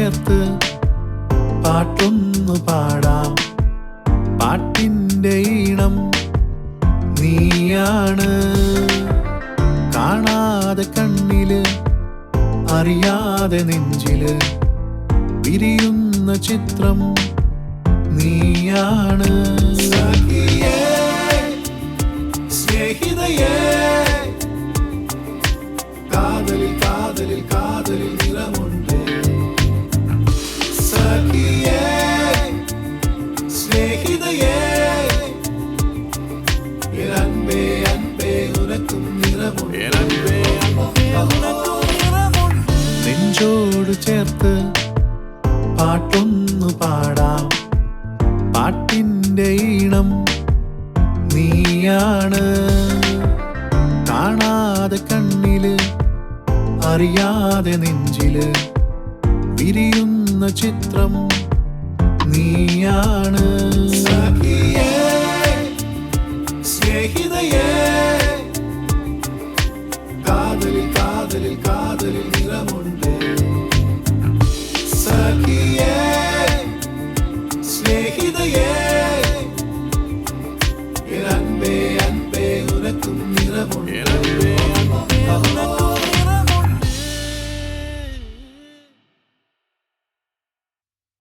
ചേർത്ത് പാട്ടൊന്നു പാടാം. പാട്ടിൻ്റെ ഈണം നീയാണ്. കാണാതെ കണ്ണില് അറിയാതെ നെഞ്ചില് വിരിയുന്ന ചിത്രം നീയാണ്. സ്നേഹിതയേ, കാതലിൽ കാതലിൽ കാതലിൽ നിറമുണ്ട്. സഖിയേ, സ്നേഹിതയേ, അൻപേ അൻപേ ഉനക്കും നിറമുണ്ട്. നെഞ്ചോട് ചേർത്ത് പാട്ടൊന്നു പാടാം. പാട്ടിൻ്റെ ഈണം നീയാണ്. കാണാതെ കണ്ണില് അറിയാതെ നെഞ്ചില് വിരിയുന്ന ചിത്രം നീയാണ്.